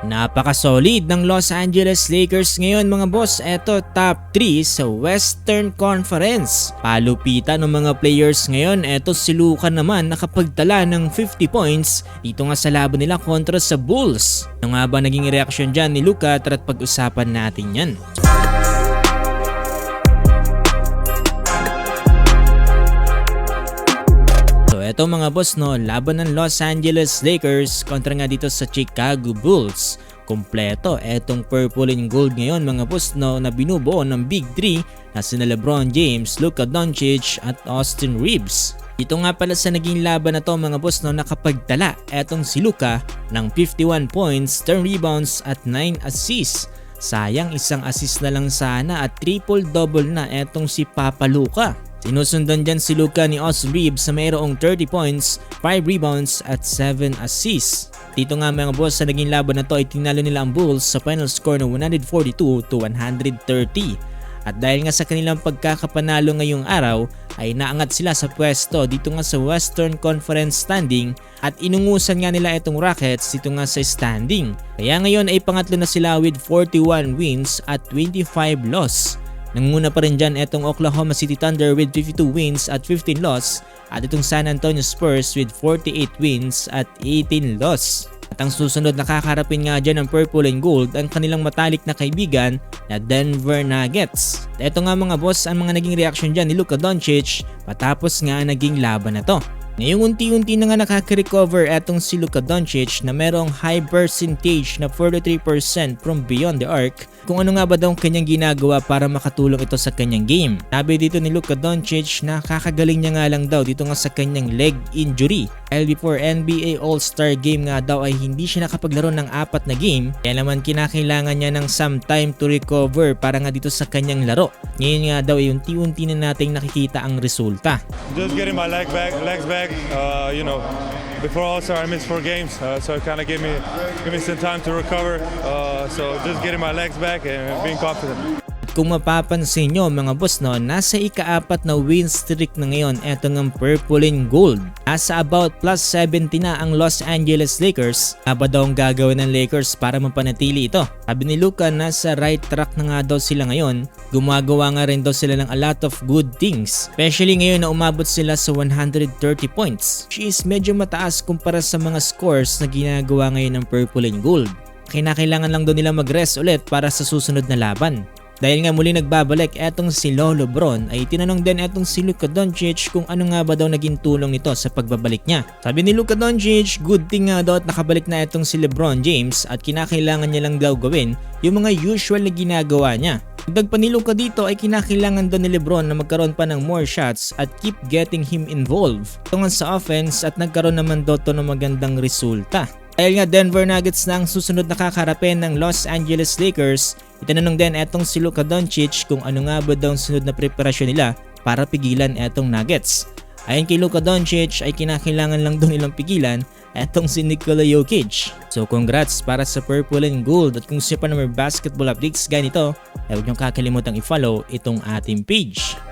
Napaka-solid ng Los Angeles Lakers ngayon mga boss. Eto top 3 sa Western Conference. Palupitan ng mga players ngayon. Eto si Luka naman nakapagtala ng 50 points dito nga sa laban nila kontra sa Bulls. Ano nga ba naging reaksyon dyan ni Luka? Tara't pag-usapan natin yan. Eto mga boss laban ng Los Angeles Lakers kontra nga dito sa Chicago Bulls. Kompleto etong purple and gold ngayon mga boss na binubuo ng Big 3 na sina LeBron James, Luka Doncic at Austin Reeves. Dito nga pala sa naging laban na to mga boss nakapagtala etong si Luka ng 51 points, 10 rebounds at 9 assists. Sayang isang assist na lang sana at triple-double na etong si Papa Luka. Sinusundan dyan si Luka ni Austin Reeves sa mayroong 30 points, 5 rebounds at 7 assists. Dito nga mga boss sa naging laban na to ay tinalo nila ang Bulls sa final score na 142-130. At dahil nga sa kanilang pagkakapanalo ngayong araw ay naangat sila sa pwesto dito nga sa Western Conference standing at inungusan nga nila itong Rockets dito nga sa standing. Kaya ngayon ay pangatlo na sila with 41 wins at 25 loss. Nanguna pa rin dyan itong Oklahoma City Thunder with 52 wins at 15 loss at itong San Antonio Spurs with 48 wins at 18 loss. At ang susunod na kakarapin nga dyan ng Purple and Gold ang kanilang matalik na kaibigan na Denver Nuggets. Ito nga mga boss ang mga naging reaction dyan ni Luka Doncic matapos nga naging laban na to. Ngayong unti-unti na nga nakaka-recover etong si Luka Doncic na merong high percentage na 43% from beyond the arc. Kung ano nga ba daw kanyang ginagawa para makatulong ito sa kanyang game. Sabi dito ni Luka Doncic na kakagaling niya nga lang daw dito nga sa kanyang leg injury. Dahil before NBA All-Star Game nga daw ay hindi siya nakapaglaro ng 4 na game. Kaya naman kinakailangan niya ng some time to recover para nga dito sa kanyang laro. Ngayon nga daw ay unti-unti na nating nakikita ang resulta. Just getting my legs back. Before All-Star I missed 4 games, so it kind of give me some time to recover. So just getting my legs back and being confident. Kung mapapansin nyo mga boss nasa ika-4 na win streak na ngayon eto ng Purple and Gold. Nasa about plus 70 na ang Los Angeles Lakers. Aba daw ang gagawin ng Lakers para mapanatili ito? Sabi ni Luka nasa right track na nga daw sila ngayon. Gumagawa nga rin daw sila ng a lot of good things. Especially ngayon na umabot sila sa 130 points. Which is medyo mataas kumpara sa mga scores na ginagawa ngayon ng Purple and Gold. Kinakailangan lang daw nila mag-rest ulit para sa susunod na laban. Dahil nga muli nagbabalik etong si Lolo Bron ay tinanong din etong si Luka Doncic kung ano nga ba daw naging tulong nito sa pagbabalik niya. Sabi ni Luka Doncic, good thing nga daw at nakabalik na etong si LeBron James at kinakailangan niya lang daw gawin yung mga usual na ginagawa niya. Dagdag pa ni Luka dito ay kinakailangan daw ni LeBron na magkaroon pa ng more shots at keep getting him involved. Tungan sa offense at nagkaroon naman daw to ng magandang resulta. Dahil nga Denver Nuggets na ang susunod na kakarapin ng Los Angeles Lakers, itananong din etong si Luka Doncic kung ano nga ba daw ang sunod na preparasyon nila para pigilan etong Nuggets. Ayon kay Luka Doncic ay kinakailangan lang daw nilang pigilan etong si Nikola Jokic. So congrats para sa Purple and Gold at kung siya pa na may basketball updates ganito, ay huwag niyong kakalimutang i-follow itong ating page.